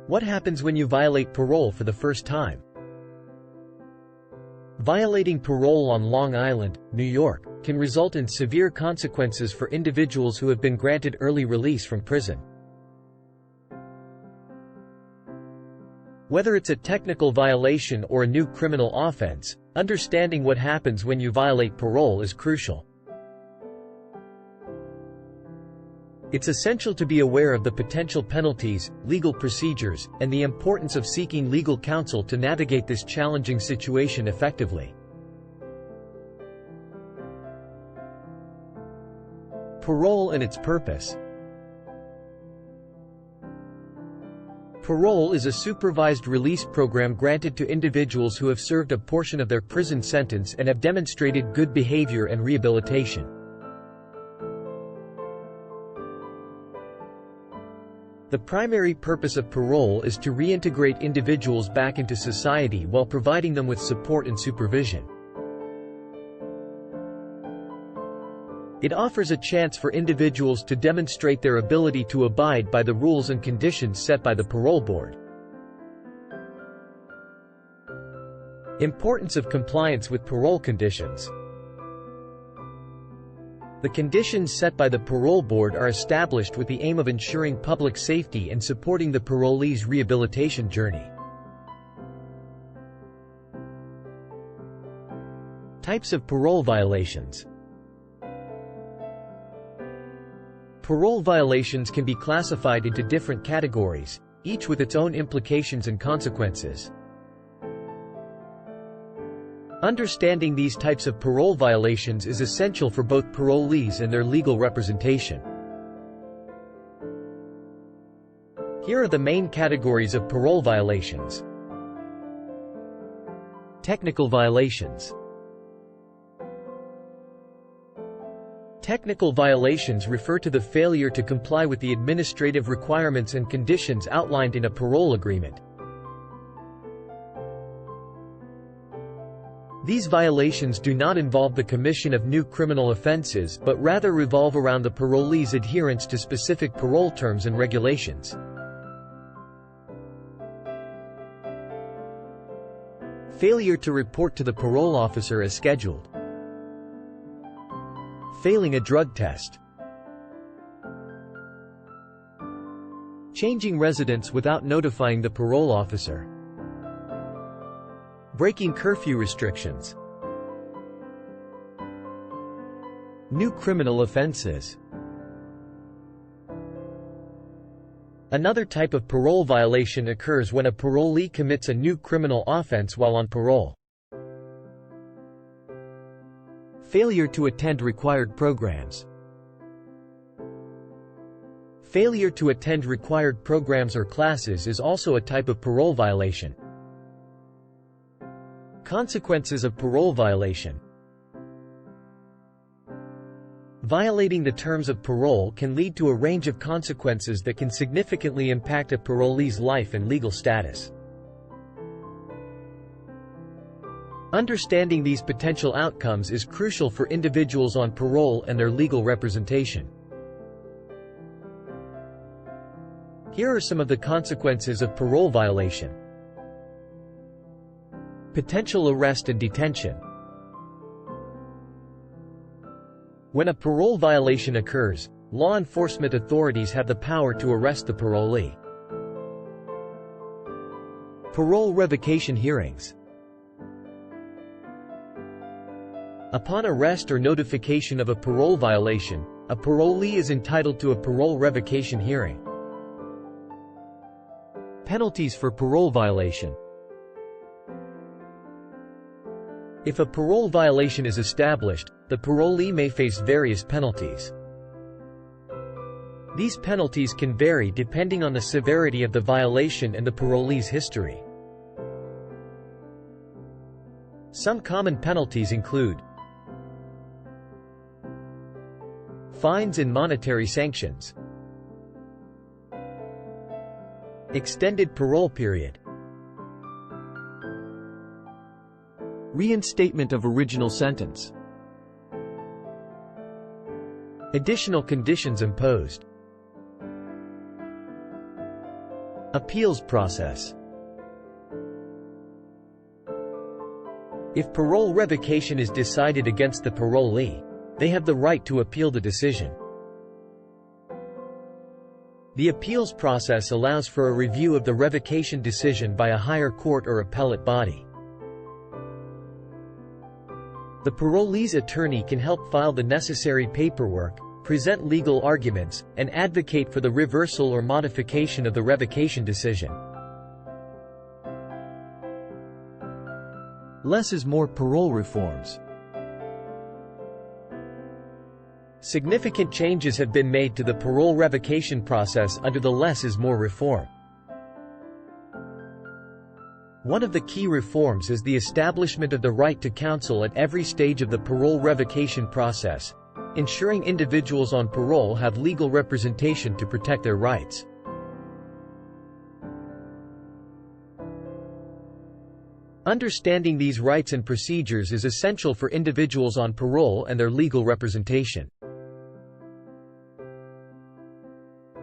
What happens when you violate parole for the first time? Violating parole on Long Island, New York, can result in severe consequences for individuals who have been granted early release from prison. Whether it's a technical violation or a new criminal offense, understanding what happens when you violate parole is crucial. It's essential to be aware of the potential penalties, legal procedures, and the importance of seeking legal counsel to navigate this challenging situation effectively. Parole and its purpose. Parole is a supervised release program granted to individuals who have served a portion of their prison sentence and have demonstrated good behavior and rehabilitation. The primary purpose of parole is to reintegrate individuals back into society while providing them with support and supervision. It offers a chance for individuals to demonstrate their ability to abide by the rules and conditions set by the parole board. Importance of compliance with parole conditions. The conditions set by the parole board are established with the aim of ensuring public safety and supporting the parolee's rehabilitation journey. Types of parole violations. Parole violations can be classified into different categories, each with its own implications and consequences. Understanding these types of parole violations is essential for both parolees and their legal representation. Here are the main categories of parole violations. Technical violations. Technical violations refer to the failure to comply with the administrative requirements and conditions outlined in a parole agreement. These violations do not involve the commission of new criminal offenses but rather revolve around the parolee's adherence to specific parole terms and regulations. Failure to report to the parole officer as scheduled. Failing a drug test. Changing residence without notifying the parole officer. Breaking curfew restrictions. New criminal offenses. Another type of parole violation occurs when a parolee commits a new criminal offense while on parole. Failure to attend required programs. Failure to attend required programs or classes is also a type of parole violation. Consequences of parole violation. Violating the terms of parole can lead to a range of consequences that can significantly impact a parolee's life and legal status. Understanding these potential outcomes is crucial for individuals on parole and their legal representation. Here are some of the consequences of parole violation. Potential arrest and detention. When a parole violation occurs, law enforcement authorities have the power to arrest the parolee. Parole revocation hearings. Upon arrest or notification of a parole violation, a parolee is entitled to a parole revocation hearing. Penalties for parole violation. If a parole violation is established, the parolee may face various penalties. These penalties can vary depending on the severity of the violation and the parolee's history. Some common penalties include fines and monetary sanctions, extended parole period, reinstatement of original sentence, additional conditions imposed. Appeals process. If parole revocation is decided against the parolee, they have the right to appeal the decision. The appeals process allows for a review of the revocation decision by a higher court or appellate body. The parolee's attorney can help file the necessary paperwork, present legal arguments, and advocate for the reversal or modification of the revocation decision. Less is more parole reforms. Significant changes have been made to the parole revocation process under the less is more reform. One of the key reforms is the establishment of the right to counsel at every stage of the parole revocation process, ensuring individuals on parole have legal representation to protect their rights. Understanding these rights and procedures is essential for individuals on parole and their legal representation.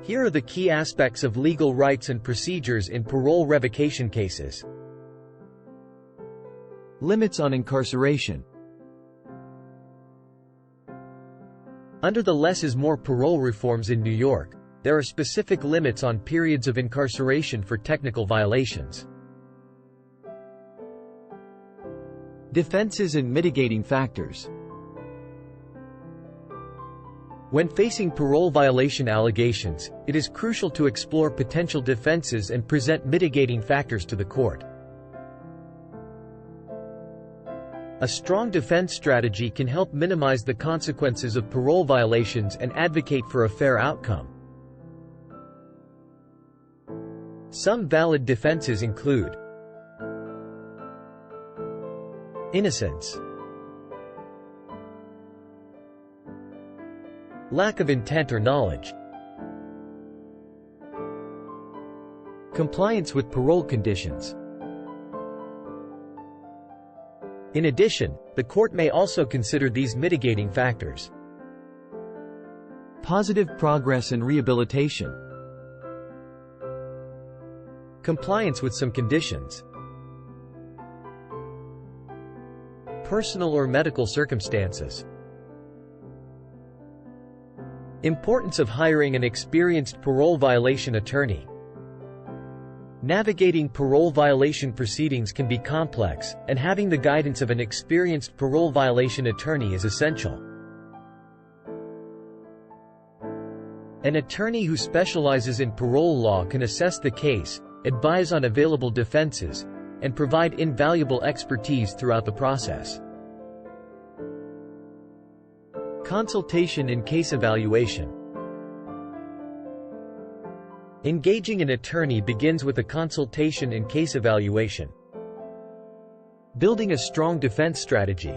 Here are the key aspects of legal rights and procedures in parole revocation cases. Limits on incarceration. Under the less is more parole reforms in New York, there are specific limits on periods of incarceration for technical violations. Defenses and mitigating factors. When facing parole violation allegations, it is crucial to explore potential defenses and present mitigating factors to the court. A strong defense strategy can help minimize the consequences of parole violations and advocate for a fair outcome. Some valid defenses include innocence, lack of intent or knowledge, compliance with parole conditions. In addition, the court may also consider these mitigating factors. Positive progress and rehabilitation, compliance with some conditions, personal or medical circumstances. Importance of hiring an experienced parole violation attorney. Navigating parole violation proceedings can be complex, and having the guidance of an experienced parole violation attorney is essential. An attorney who specializes in parole law can assess the case, advise on available defenses, and provide invaluable expertise throughout the process. Consultation in case evaluation. Engaging an attorney begins with a consultation in case evaluation. Building a strong defense strategy.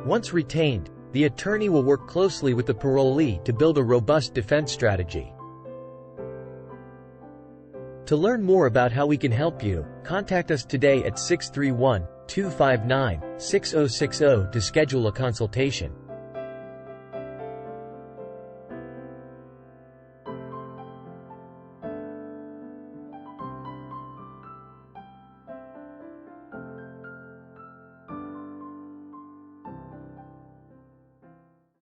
Once retained, the attorney will work closely with the parolee to build a robust defense strategy. To learn more about how we can help you, contact us today at 631-259-6060 to schedule a consultation.